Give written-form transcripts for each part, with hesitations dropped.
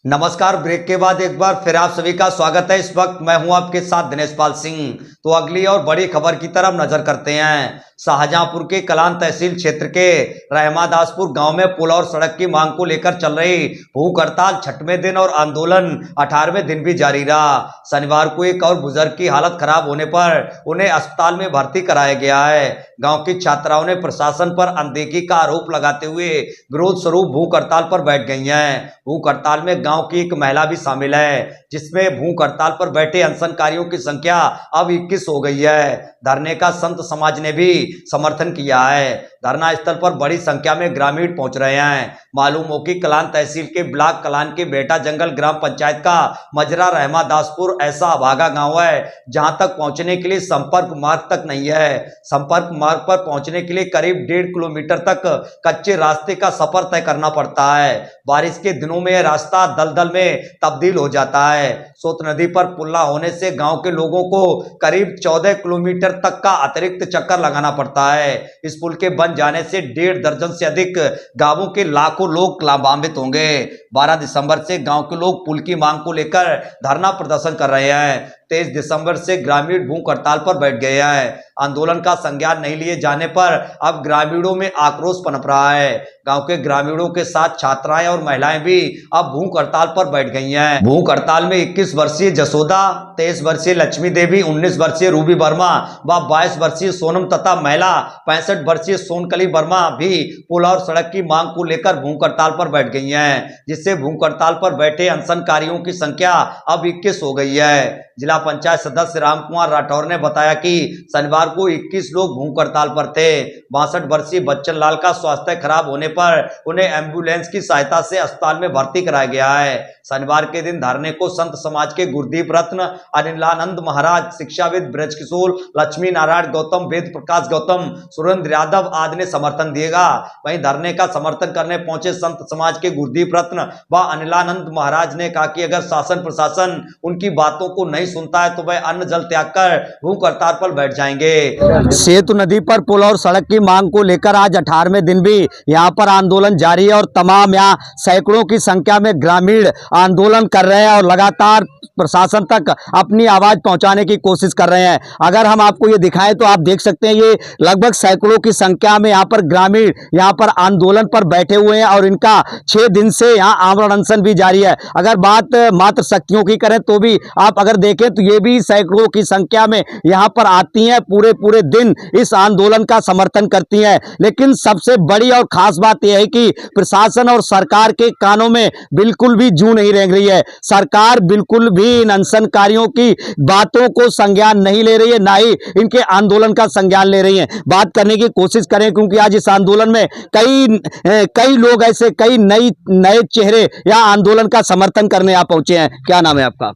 नमस्कार। ब्रेक के बाद एक बार फिर आप सभी का स्वागत है। इस वक्त मैं हूं आपके साथ दिनेश पाल सिंह। तो अगली और बड़ी खबर की तरफ नजर करते हैं। शाहजहांपुर के कलान तहसील क्षेत्र के रहमादासपुर गांव में पुल और सड़क की मांग को लेकर चल रही भूख हड़ताल 6वें दिन और आंदोलन 18वें दिन भी जारी रहा। शनिवार को एक और बुजुर्ग की हालत खराब होने पर उन्हें अस्पताल में भर्ती कराया गया है। गांव की छात्राओं ने प्रशासन पर अनदेखी का आरोप लगाते हुए विरोध स्वरूप भूख हड़ताल पर बैठ गई हैं। भूख हड़ताल में गांव की एक महिला भी शामिल है, जिसमें भूख हड़ताल पर बैठे अनशनकारियों की संख्या अब 21 हो गई है। धरने का संत समाज ने भी समर्थन किया है। धरना स्थल पर बड़ी संख्या में ग्रामीण पहुंच रहे हैं। मालूम हो कि कलान तहसील के ब्लॉक कलान के बेटा जंगल ग्राम पंचायत का मजरा रहमादासपुर ऐसा अभागा गांव है जहां तक पहुंचने के लिए संपर्क मार्ग तक नहीं है। संपर्क मार्ग पर पहुंचने के लिए करीब 1.5 किलोमीटर तक कच्चे रास्ते का सफर तय करना पड़ता है। बारिश के दिनों में यह रास्ता दलदल में तब्दील हो जाता है। सोत नदी पर पुल न होने से गांव के लोगों को करीब 14 किलोमीटर तक का अतिरिक्त चक्कर लगाना पड़ता है। इस पुल के बन जाने से 1.5 दर्जन से अधिक गांवों के लाखों लोग लाभान्वित होंगे। 12 दिसंबर से गांव के लोग पुल की मांग को लेकर धरना प्रदर्शन कर रहे हैं। 23 दिसंबर से ग्रामीण भूख हड़ताल पर बैठ गए हैं। आंदोलन का संज्ञान नहीं लिए जाने पर अब ग्रामीणों में आक्रोश पनप रहा है। गांव के ग्रामीणों के साथ छात्राएं और महिलाएं भी अब भूख हड़ताल पर बैठ गई हैं। भूख हड़ताल में 21 वर्षीय जसोदा, 23 वर्षीय लक्ष्मी देवी, 19 वर्षीय रूबी वर्मा व 22 वर्षीय सोनम तथा महिला 65 वर्षीय सोनकली वर्मा भी पुल और सड़क की मांग को लेकर भूख हड़ताल पर बैठ गई हैं, जिससे भूख हड़ताल पर बैठे अनशनकारियों की संख्या अब 21 हो गई है। जिला पंचायत सदस्य रामकुमार राठौर ने बताया कि शनिवार को 21 लोग भूख हड़ताल पर थे। 62 वर्षीय बच्चन लाल का स्वास्थ्य खराब होने पर उन्हें एम्बुलेंस की सहायता से अस्पताल में भर्ती कराया गया है। शनिवार के दिन धरने को संत समाज के गुरदीप रत्न, अनिलानंद महाराज, शिक्षाविद ब्रज किशोर, लक्ष्मी नारायण गौतम, वेद प्रकाश गौतम, सुरेंद्र यादव आदि ने समर्थन दिएगा। वहीं धरने का समर्थन करने पहुंचे संत समाज के गुरदीप रत्न व अनिलानंद महाराज ने कहा कि अगर शासन प्रशासन उनकी बातों को नहीं सुनता है तो वह अन्न जल त्याग कर भूख हड़ताल पर बैठ जाएंगे। सेतु नदी पर पुल और सड़क की मांग को लेकर आज 18वें दिन भी यहाँ पर आंदोलन जारी है और तमाम यहाँ सैकड़ों की संख्या में ग्रामीण आंदोलन कर रहे हैं और लगातार प्रशासन तक अपनी आवाज पहुंचाने की कोशिश कर रहे हैं। अगर हम आपको ये दिखाएं तो आप देख सकते हैं ये लगभग सैकड़ों की संख्या में यहाँ पर ग्रामीण यहाँ पर आंदोलन पर बैठे हुए हैं और इनका 6 दिन से यहाँ आमरण अनशन भी जारी है। अगर बात मात्र शक्तियों की करें तो भी आप अगर देखें तो ये भी सैकड़ों की संख्या में यहाँ पर आती हैं, पूरे दिन इस आंदोलन का समर्थन करती हैं। लेकिन सबसे बड़ी और खास बात यह है कि प्रशासन और सरकार के कानों में बिल्कुल भी जू नहीं रेंग रही है। सरकार बिल्कुल भी इन अनशनकारियों की बातों को संज्ञान नहीं ले रही है, ना ही इनके आंदोलन का संज्ञान ले रही है। बात करने की कोशिश करें क्योंकि आज इस आंदोलन में कई लोग ऐसे कई नए चेहरे या आंदोलन का समर्थन करने यहाँ पहुंचे हैं। क्या नाम है आपका?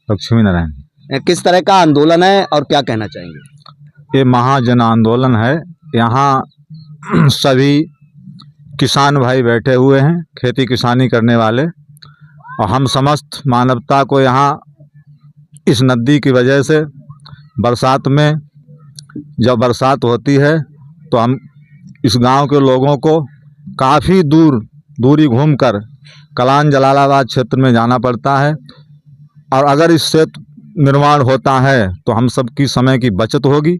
लक्ष्मी नारायण। किस तरह का आंदोलन है और क्या कहना चाहेंगे? ये महाजन आंदोलन है। यहाँ सभी किसान भाई बैठे हुए हैं, खेती किसानी करने वाले, और हम समस्त मानवता को यहाँ इस नदी की वजह से बरसात में जब बरसात होती है तो हम इस गांव के लोगों को काफ़ी दूरी घूमकर कलान जलालाबाद क्षेत्र में जाना पड़ता है। और अगर इससे निर्माण होता है तो हम सबकी समय की बचत होगी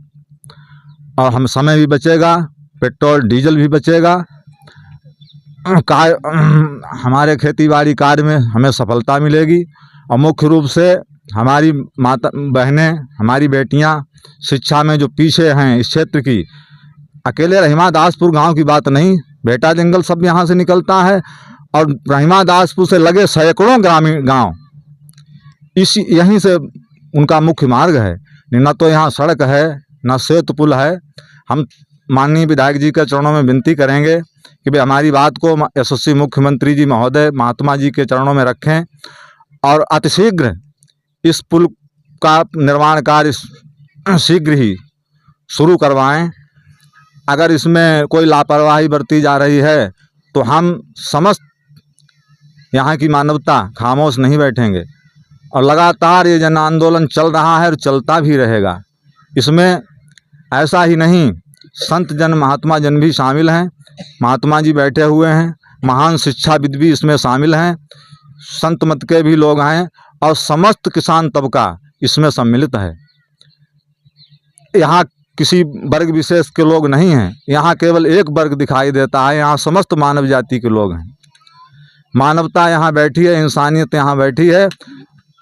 और हम समय भी बचेगा, पेट्रोल डीजल भी बचेगा, हमारे खेतीबाड़ी कार्य में हमें सफलता मिलेगी। और मुख्य रूप से हमारी माता बहनें, हमारी बेटियां शिक्षा में जो पीछे हैं इस क्षेत्र की, अकेले रहमादासपुर गांव की बात नहीं, बेटा जंगल सब यहाँ से निकलता है और रहमादासपुर से लगे सैकड़ों ग्रामीण गाँव यहीं से उनका मुख्य मार्ग है। न तो यहाँ सड़क है, न सेतु पुल है। हम माननीय विधायक जी के चरणों में विनती करेंगे कि भाई हमारी बात को यशस्वी मुख्यमंत्री जी महोदय महात्मा जी के चरणों में रखें और अतिशीघ्र इस पुल का निर्माण कार्य शीघ्र ही शुरू करवाएं। अगर इसमें कोई लापरवाही बरती जा रही है तो हम समस्त यहाँ की मानवता खामोश नहीं बैठेंगे और लगातार ये जन आंदोलन चल रहा है और चलता भी रहेगा। इसमें ऐसा ही नहीं, संत जन महात्मा जन भी शामिल हैं, महात्मा जी बैठे हुए हैं, महान शिक्षाविद भी इसमें शामिल हैं। संत मत के भी लोग हैं और समस्त किसान तबका इसमें सम्मिलित है। यहाँ किसी वर्ग विशेष के लोग नहीं हैं, यहाँ केवल एक वर्ग दिखाई देता है। यहाँ समस्त मानव जाति के लोग हैं। मानवता यहाँ बैठी है, इंसानियत यहाँ बैठी है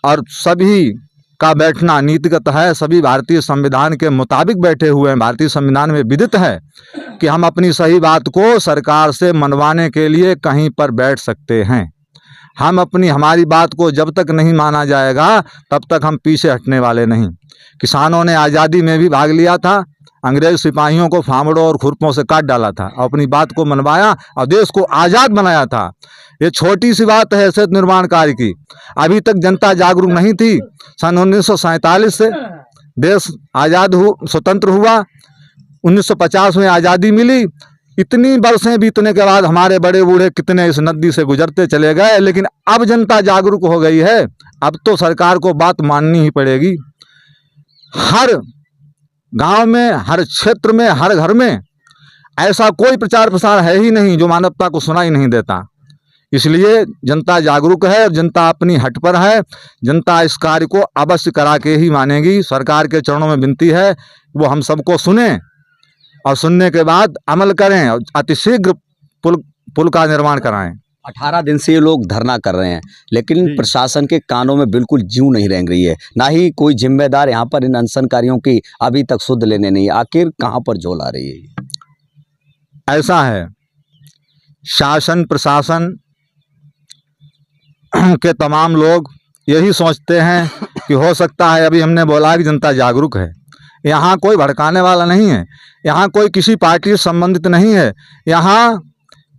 और सभी का बैठना नीतिगत है। सभी भारतीय संविधान के मुताबिक बैठे हुए हैं। भारतीय संविधान में विदित है कि हम अपनी सही बात को सरकार से मनवाने के लिए कहीं पर बैठ सकते हैं। हम हमारी बात को जब तक नहीं माना जाएगा तब तक हम पीछे हटने वाले नहीं। किसानों ने आज़ादी में भी भाग लिया था, अंग्रेज सिपाहियों को फावड़ों और खुरपों से काट डाला था, अपनी बात को मनवाया और देश को आज़ाद बनाया था। ये छोटी सी बात है हैसियत निर्माण कार्य की। अभी तक जनता जागरूक नहीं थी। सन 1947 से देश आज़ाद स्वतंत्र हुआ, 1950 में आज़ादी मिली। इतनी बरसें बीतने के बाद हमारे बड़े बूढ़े कितने इस नदी से गुजरते चले गए, लेकिन अब जनता जागरूक हो गई है। अब तो सरकार को बात माननी ही पड़ेगी। हर गांव में, हर क्षेत्र में, हर घर में ऐसा कोई प्रचार प्रसार है ही नहीं जो मानवता को सुनाई नहीं देता। इसलिए जनता जागरूक है, जनता अपनी हट पर है। जनता इस कार्य को अवश्य करा के ही मानेगी। सरकार के चरणों में विनती है वो हम सबको सुने और सुनने के बाद अमल करें और अतिशीघ्र पुल का निर्माण कराएं। 18 दिन से ये लोग धरना कर रहे हैं, लेकिन प्रशासन के कानों में बिल्कुल जूं नहीं रेंग रही है। ना ही कोई जिम्मेदार यहाँ पर इन अनशनकारियों की अभी तक सुध लेने नहीं। आखिर कहाँ पर झोल आ रही है? ऐसा है, शासन प्रशासन के तमाम लोग यही सोचते हैं कि हो सकता है, अभी हमने बोला कि जनता जागरूक है। यहाँ कोई भड़काने वाला नहीं है, यहाँ कोई किसी पार्टी से संबंधित नहीं है। यहाँ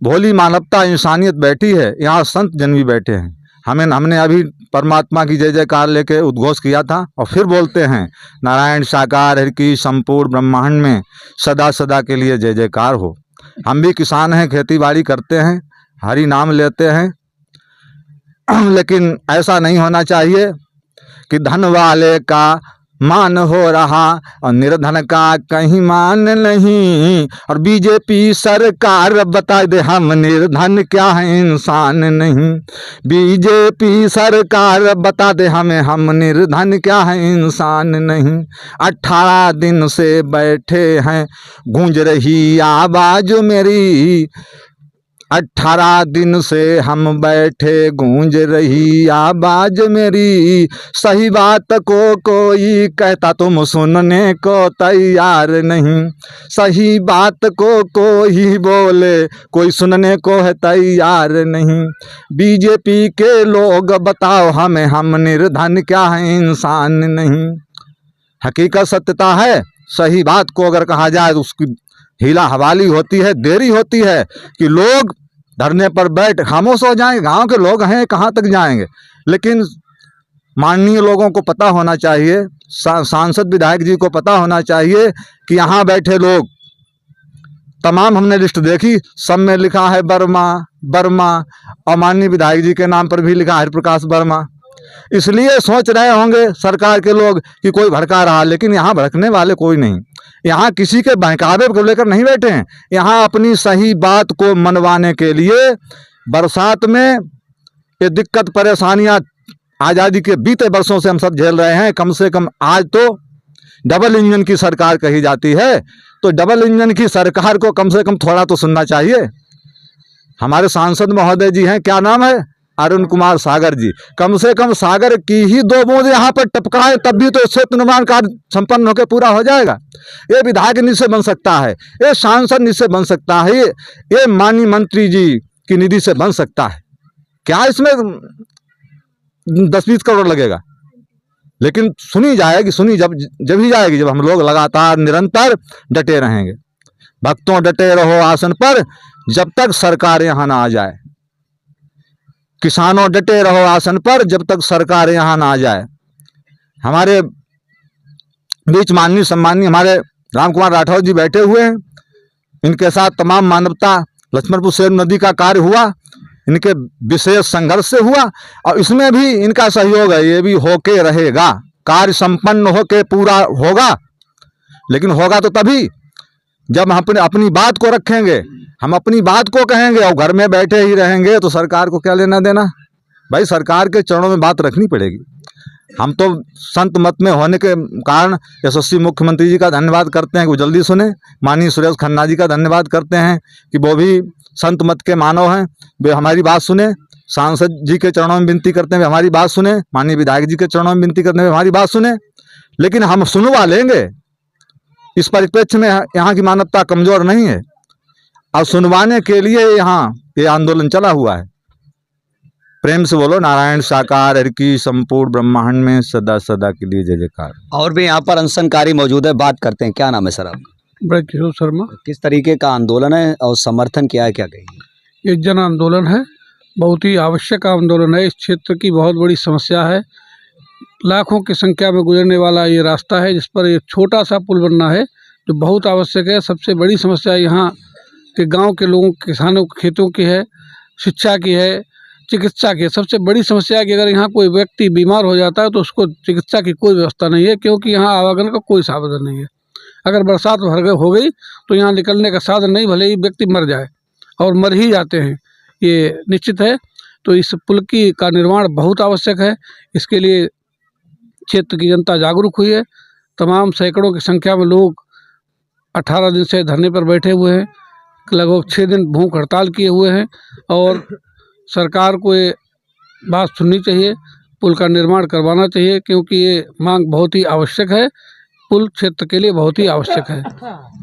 भोली मानवता इंसानियत बैठी है, यहाँ संत जन भी बैठे हैं। हमने अभी परमात्मा की जय जयकार लेके उद्घोष किया था और फिर बोलते हैं नारायण साकार हरि की संपूर्ण ब्रह्मांड में सदा सदा के लिए जय जयकार हो। हम भी किसान हैं, खेती बाड़ी करते हैं, हरि नाम लेते हैं, लेकिन ऐसा नहीं होना चाहिए कि धन वाले का मान हो रहा और निर्धन का कहीं मान नहीं। और बीजेपी सरकार बता दे हम निर्धन क्या है इंसान नहीं। बीजेपी सरकार बता दे हमें हम निर्धन क्या है इंसान नहीं। 18 दिन से बैठे हैं, गूंज रही आवाज मेरी। 18 दिन से हम बैठे, गूंज रही आवाज मेरी। सही बात को कोई कहता तुम सुनने को तैयार नहीं। सही बात को कोई बोले, कोई सुनने को है तैयार नहीं। बीजेपी के लोग बताओ हमें हम निर्धन क्या है इंसान नहीं। हकीकत सत्यता है, सही बात को अगर कहा जाए तो उसकी हीला हवाली होती है, देरी होती है कि लोग धरने पर बैठ खामोश हो जाएंगे। गांव के लोग हैं, कहाँ तक जाएंगे। लेकिन माननीय लोगों को पता होना चाहिए, सांसद विधायक जी को पता होना चाहिए कि यहाँ बैठे लोग तमाम, हमने लिस्ट देखी, सब में लिखा है वर्मा और माननीय विधायक जी के नाम पर भी लिखा है हरिप्रकाश वर्मा। इसलिए सोच रहे होंगे सरकार के लोग कि कोई भड़का रहा, लेकिन यहाँ भड़कने वाले कोई नहीं। यहाँ किसी के बहकावे को लेकर नहीं बैठे हैं। यहाँ अपनी सही बात को मनवाने के लिए बरसात में ये दिक्कत परेशानियाँ आज़ादी के बीते वर्षों से हम सब झेल रहे हैं। कम से कम आज तो डबल इंजन की सरकार कही जाती है, तो डबल इंजन की सरकार को कम से कम थोड़ा तो सुनना चाहिए। हमारे सांसद महोदय जी हैं, क्या नाम है, अरुण कुमार सागर जी। कम से कम सागर की ही 2 बूंद यहाँ पर टपकाए, तब भी तो क्षेत्र निर्माण कार्य संपन्न होकर पूरा हो जाएगा। ये विधायक निधि से बन सकता है, ये सांसद निधि से बन सकता है, ये माननीय मंत्री जी की निधि से बन सकता है। क्या इसमें 10-20 करोड़ लगेगा? लेकिन सुनी जाएगी, सुनी जब ही जाएगी जब हम लोग लगातार निरंतर डटे रहेंगे। भक्तों डटे रहो आसन पर जब तक सरकार यहाँ ना आ जाए। किसानों डटे रहो आसन पर जब तक सरकार यहाँ ना आ जाए। हमारे बीच माननीय सम्माननीय हमारे राम कुमार राठौर जी बैठे हुए हैं, इनके साथ तमाम मानवता लक्ष्मणपुर सेर नदी का कार्य हुआ, इनके विशेष संघर्ष से हुआ और इसमें भी इनका सहयोग है। ये भी होके रहेगा, कार्य संपन्न होके पूरा होगा। लेकिन होगा तो तभी जब हम अपनी बात को रखेंगे, हम अपनी बात को कहेंगे और घर में बैठे ही रहेंगे तो सरकार को क्या लेना देना। भाई सरकार के चरणों में बात रखनी पड़ेगी। हम तो संत मत में होने के कारण यशस्वी मुख्यमंत्री जी का धन्यवाद करते हैं कि वो जल्दी सुने, माननीय सुरेश खन्ना जी का धन्यवाद करते हैं कि वो भी संत मत के मानव हैं, वे हमारी बात सुने। सांसद जी के चरणों में विनती करते हैं वे हमारी बात सुने, माननीय विधायक जी के चरणों में विनती करते हैं वे हमारी बात सुने। लेकिन हम सुनवा लेंगे, इस परिप्रेक्ष्य में यहाँ की मानवता कमजोर नहीं है और सुनवाने के लिए यहाँ ये आंदोलन चला हुआ है। प्रेम से बोलो नारायण साकार हरि की संपूर्ण ब्रह्मांड में सदा सदा के लिए जय जयकार। और भी यहाँ पर अनशनकारी मौजूद है, बात करते हैं। क्या नाम है सर आपका? ब्रजकिशोर शर्मा। किस तरीके का आंदोलन है और समर्थन क्या है, क्या कहेंगे? ये जन आंदोलन है, बहुत ही आवश्यक आंदोलन है। इस क्षेत्र की बहुत बड़ी समस्या है। लाखों की संख्या में गुजरने वाला ये रास्ता है जिस पर एक छोटा सा पुल बनना है जो बहुत आवश्यक है। सबसे बड़ी समस्या यहाँ के गांव के लोगों, किसानों, खेतों की है, शिक्षा की है, चिकित्सा की है। सबसे बड़ी समस्या है कि अगर यहाँ कोई व्यक्ति बीमार हो जाता है तो उसको चिकित्सा की कोई व्यवस्था नहीं है, क्योंकि यहाँ आवागमन का कोई साधन नहीं है। अगर बरसात हो गई तो यहाँ निकलने का साधन नहीं, भले ही व्यक्ति मर जाए और मर ही जाते हैं, ये निश्चित है। तो इस पुल का निर्माण बहुत आवश्यक है। इसके लिए क्षेत्र की जनता जागरूक हुई है। तमाम सैकड़ों की संख्या में लोग 18 दिन से धरने पर बैठे हुए हैं, लगभग 6 दिन भूख हड़ताल किए हुए हैं और सरकार को ये बात सुननी चाहिए, पुल का निर्माण करवाना चाहिए, क्योंकि ये मांग बहुत ही आवश्यक है। पुल क्षेत्र के लिए बहुत ही आवश्यक है।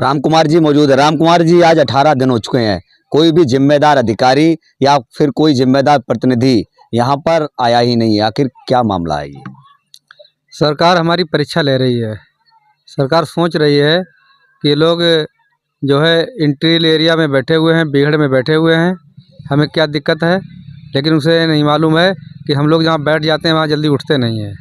राम कुमार जी मौजूद है। राम कुमार जी, आज 18 दिन हो चुके हैं, कोई भी जिम्मेदार अधिकारी या फिर कोई जिम्मेदार प्रतिनिधि यहाँ पर आया ही नहीं है। आखिर क्या मामला है ये? सरकार हमारी परीक्षा ले रही है। सरकार सोच रही है कि लोग जो है इंटीरियर एरिया में बैठे हुए हैं, बीहड़ में बैठे हुए हैं, हमें क्या दिक्कत है, लेकिन उसे नहीं मालूम है कि हम लोग जहाँ बैठ जाते हैं वहाँ जल्दी उठते नहीं हैं।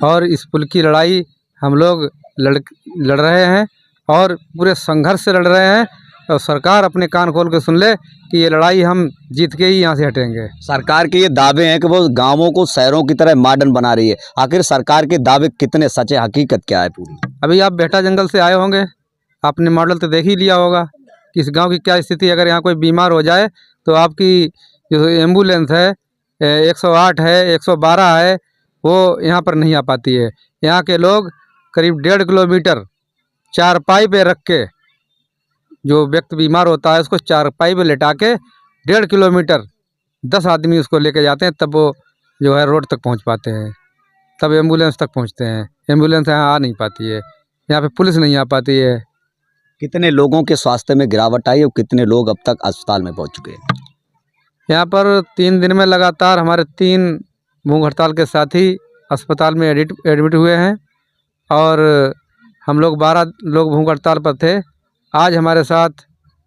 और इस पुल की लड़ाई हम लोग लड़ रहे हैं और पूरे संघर्ष से लड़ रहे हैं। और सरकार अपने कान खोल के सुन ले कि ये लड़ाई हम जीत के ही यहाँ से हटेंगे। सरकार के ये दावे हैं कि वो गांवों को शहरों की तरह मॉडर्न बना रही है। आखिर सरकार के दावे कितने सच है, हकीकत क्या है पूरी? अभी आप बेटा जंगल से आए होंगे, आपने मॉडल तो देख ही लिया होगा कि इस गांव की क्या स्थिति है। अगर यहाँ कोई बीमार हो जाए तो आपकी जो एम्बुलेंस है 108 है, 112 है, वो यहाँ पर नहीं आ पाती है। यहाँ के लोग करीब 1.5 किलोमीटर चारपाई पे रख के, जो व्यक्ति बीमार होता है उसको चारपाई पे लेटा के 1.5 किलोमीटर 10 आदमी उसको लेके जाते हैं, तब वो जो है रोड तक पहुँच पाते हैं, तब एम्बुलेंस तक पहुँचते हैं। एम्बुलेंस यहाँ आ नहीं पाती है, यहाँ पे पुलिस नहीं आ पाती है। कितने लोगों के स्वास्थ्य में गिरावट आई और कितने लोग अब तक अस्पताल में पहुंच चुके हैं? यहाँ पर 3 दिन में लगातार हमारे 3 भूख हड़ताल के साथी अस्पताल में एडमिट हुए हैं और हम लोग 12 लोग भूख हड़ताल पर थे। आज हमारे साथ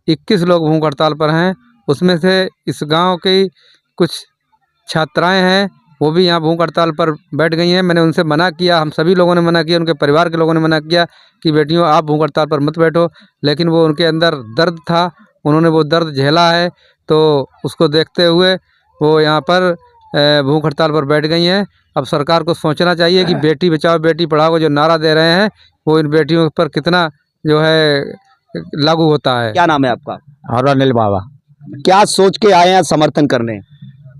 21 लोग भूख हड़ताल पर हैं। उसमें से इस गांव की कुछ छात्राएं हैं, वो भी यहाँ भूख हड़ताल पर बैठ गई हैं। मैंने उनसे मना किया, हम सभी लोगों ने मना किया, उनके परिवार के लोगों ने मना किया कि बेटियों आप भूख हड़ताल पर मत बैठो, लेकिन वो उनके अंदर दर्द था, उन्होंने वो दर्द झेला है, तो उसको देखते हुए वो यहाँ पर भूख हड़ताल पर बैठ गई हैं। अब सरकार को सोचना चाहिए कि बेटी बचाओ बेटी पढ़ाओ को जो नारा दे रहे हैं वो इन बेटियों पर कितना जो है लागू होता है। क्या नाम है आपका? हमारा नील बाबा। क्या सोच के आए हैं समर्थन करने?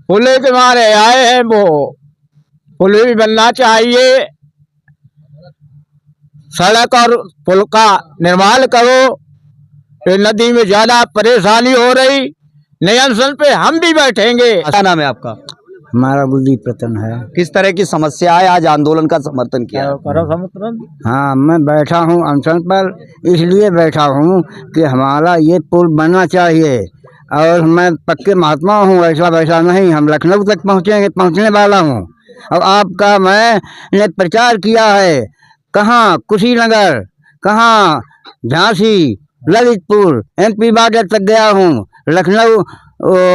पुल के मारे आए हैं, वो पुल भी बनना चाहिए, सड़क और पुल का निर्माण करो। ये नदी में ज्यादा परेशानी हो रही, नियंत्रण पे हम भी बैठेंगे। क्या नाम है आपका? हमारा बुद्धि प्रतन है। किस तरह की समस्या है, आज आंदोलन का समर्थन किया? हाँ, मैं बैठा हूँ अनशन पर, इसलिए बैठा हूँ कि हमारा ये पुल बनना चाहिए और मैं पक्के महात्मा हूँ, ऐसा वैसा नहीं। हम लखनऊ तक पहुँचने वाला हूँ और आपका मैंने प्रचार किया है, कहाँ कुशीनगर, कहाँ झांसी, ललितपुर, MP बॉर्डर तक गया हूँ, लखनऊ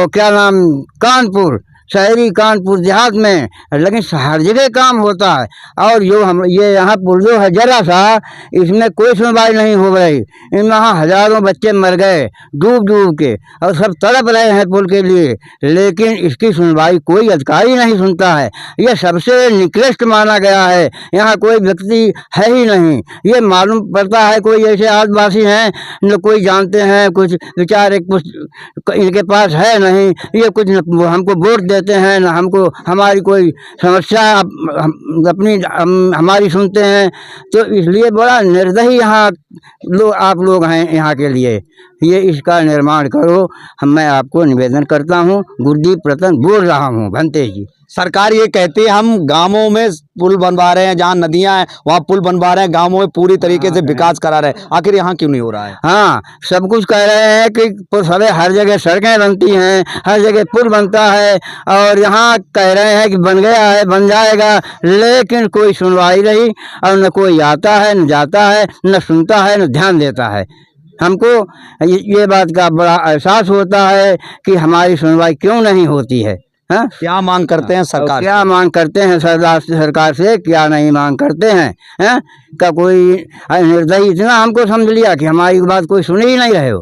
क्या नाम कानपुर, शहरी कानपुर देहात में, लेकिन हर जगह काम होता है। और जो हम ये यहाँ पुल जो है जरा सा, इसमें कोई सुनवाई नहीं हो रही। इन यहाँ हजारों बच्चे मर गए डूब के और सब तड़प रहे हैं पुल के लिए, लेकिन इसकी सुनवाई कोई अधिकारी नहीं सुनता है। यह सबसे निकृष्ट माना गया है, यहाँ कोई व्यक्ति है ही नहीं। ये मालूम पड़ता है कोई ऐसे आदिवासी हैं न कोई जानते हैं, कुछ बेचारे कुछ इनके पास है नहीं, ये कुछ हमको वोट देते हैं, न हमको हमारी कोई समस्या हमारी सुनते हैं। तो इसलिए बड़ा निर्दयी यहाँ आप लोग हैं यहाँ के लिए। ये इसका निर्माण करो, मैं आपको निवेदन करता हूँ। गुरदीप रतन बोल रहा हूँ, भंते जी। सरकार ये कहती है हम गांवों में पुल बनवा रहे हैं, जहाँ नदियां हैं वहाँ पुल बनवा रहे हैं, गांवों में पूरी तरीके से विकास करा रहे हैं, आखिर यहाँ क्यों नहीं हो रहा है? हाँ, सब कुछ कह रहे हैं कि सभी हर जगह सड़कें बनती हैं, हर जगह पुल बनता है, और यहाँ कह रहे हैं कि बन गया है, बन जाएगा, लेकिन कोई सुनवाई नहीं, और न कोई आता है, न जाता है, न सुनता है, न ध्यान देता है। हमको ये बात का बड़ा एहसास होता है कि हमारी सुनवाई क्यों नहीं होती है। हाँ, क्या मांग करते हैं सरकार क्या मांग करते हैं सरकार से, क्या नहीं मांग करते हैं? हैं का कोई निर्दयी इतना हमको समझ लिया कि हमारी बात कोई सुन ही नहीं रहे हो।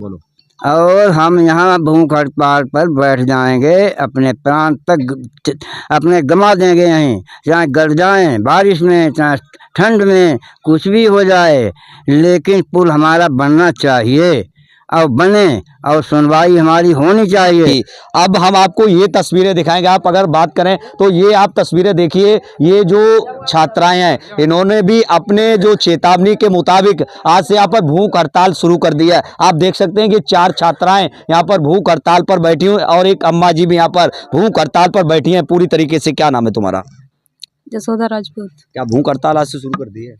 बोलो। और हम यहाँ भूख हड़ताल पर बैठ जाएंगे, अपने प्राण तक अपने गंवा देंगे यहीं, चाहे गड़ जाएं बारिश में, चाहे ठंड में, कुछ भी हो जाए, लेकिन पुल हमारा बनना चाहिए और बने, और सुनवाई हमारी होनी चाहिए। अब हम आपको ये तस्वीरें दिखाएंगे। आप अगर बात करें तो ये आप तस्वीरें देखिए, ये जो छात्राएं हैं इन्होंने भी अपने जो चेतावनी के मुताबिक आज से यहाँ पर भूख हड़ताल शुरू कर दिया है। आप देख सकते हैं कि 4 छात्राएं यहाँ पर भूख हड़ताल पर बैठी हुई और एक अम्मा जी भी यहाँ पर भूख हड़ताल पर बैठी हैं पूरी तरीके से। क्या नाम है तुम्हारा? जसोदा राजपूत। क्या भूख हड़ताल आज से शुरू कर दी है?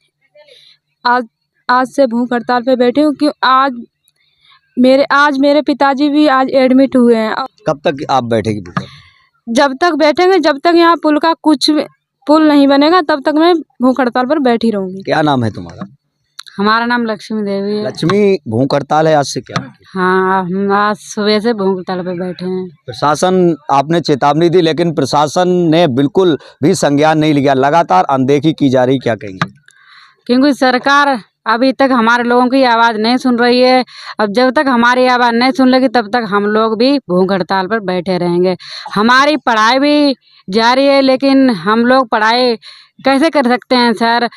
आज से भूख हड़ताल पे बैठे हूँ कि आज मेरे पिताजी भी आज एडमिट हुए हैं। कब तक आप बैठेगी भूख? जब तक बैठेंगे, जब तक यहाँ पुल नहीं बनेगा तब तक मैं भूख हड़ताल पर बैठी रहूंगी। क्या नाम है तुम्हारा? हमारा नाम लक्ष्मी देवी है। लक्ष्मी, भूख हड़ताल है आज से क्या? हाँ, हम आज सुबह से भूख हड़ताल पे बैठे हैं। प्रशासन, आपने चेतावनी दी लेकिन प्रशासन ने बिल्कुल भी संज्ञान नहीं लिया, लगातार अनदेखी की जा रही, क्या कहेंगे? क्योंकि सरकार अभी तक हमारे लोगों की आवाज़ नहीं सुन रही है। अब जब तक हमारी आवाज़ नहीं सुन लेगी तब तक हम लोग भी भूख हड़ताल पर बैठे रहेंगे। हमारी पढ़ाई भी जारी है, लेकिन हम लोग पढ़ाई कैसे कर सकते हैं सर?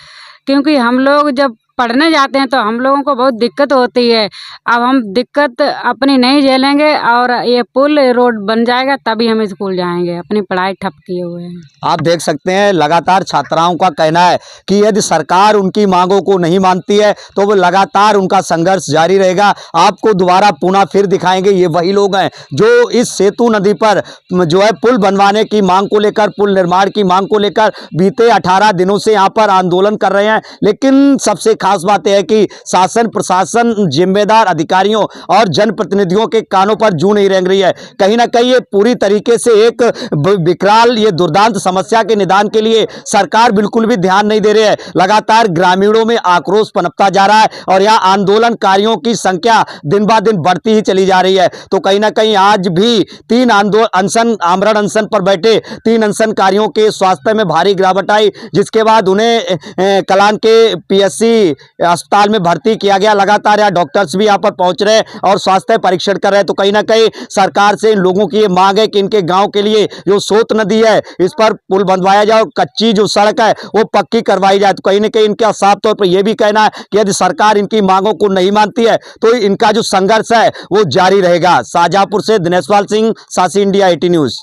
क्योंकि हम लोग जब पढ़ने जाते हैं तो हम लोगों को बहुत दिक्कत होती है। अब हम दिक्कत अपनी नहीं झेलेंगे और ये पुल रोड बन जाएगा तभी हम स्कूल जाएंगे। अपनी पढ़ाई ठप किए हुए हैं। आप देख सकते हैं लगातार छात्राओं का कहना है कि यदि सरकार उनकी मांगों को नहीं मानती है तो वो लगातार उनका संघर्ष जारी रहेगा। आपको दोबारा पुनः फिर दिखाएंगे, ये वही लोग हैं जो इस सेतु नदी पर जो है पुल बनवाने की मांग को लेकर, पुल निर्माण की मांग को लेकर बीते 18 दिनों से यहाँ पर आंदोलन कर रहे हैं। लेकिन सबसे खास बात यह है कि शासन प्रशासन, जिम्मेदार अधिकारियों और जनप्रतिनिधियों के कानों पर जूं नहीं रेंग रही है। कहीं ना कहीं ये पूरी तरीके से एक विकराल, ये दुर्दांत समस्या के निदान के लिए सरकार बिल्कुल भी ध्यान नहीं दे रही है। लगातार ग्रामीणों में आक्रोश पनपता जा रहा है और यहाँ आंदोलनकारियों की संख्या दिन ब दिन बढ़ती ही चली जा रही है। तो कहीं ना कहीं आज भी 3 आमरण अनशन पर बैठे 3 अनशनकारियों के स्वास्थ्य में भारी गिरावट आई, जिसके बाद उन्हें कलान के PSC अस्पताल में भर्ती किया गया। लगातार यहाँ डॉक्टर्स भी यहाँ पर पहुंच रहे हैं और स्वास्थ्य परीक्षण कर रहे हैं। तो कहीं ना कहीं सरकार से इन लोगों की ये मांग है कि इनके गांव के लिए जो सोत नदी है इस पर पुल बनवाया जाए और कच्ची जो सड़क है वो पक्की करवाई जाए। तो कहीं ना कहीं इनका साफ तौर पर यह भी कहना है कि यदि सरकार इनकी मांगों को नहीं मानती है तो इनका जो संघर्ष है वो जारी रहेगा। शाहजहांपुर से दिनेश पाल सिंह, सासी इंडिया 80 न्यूज।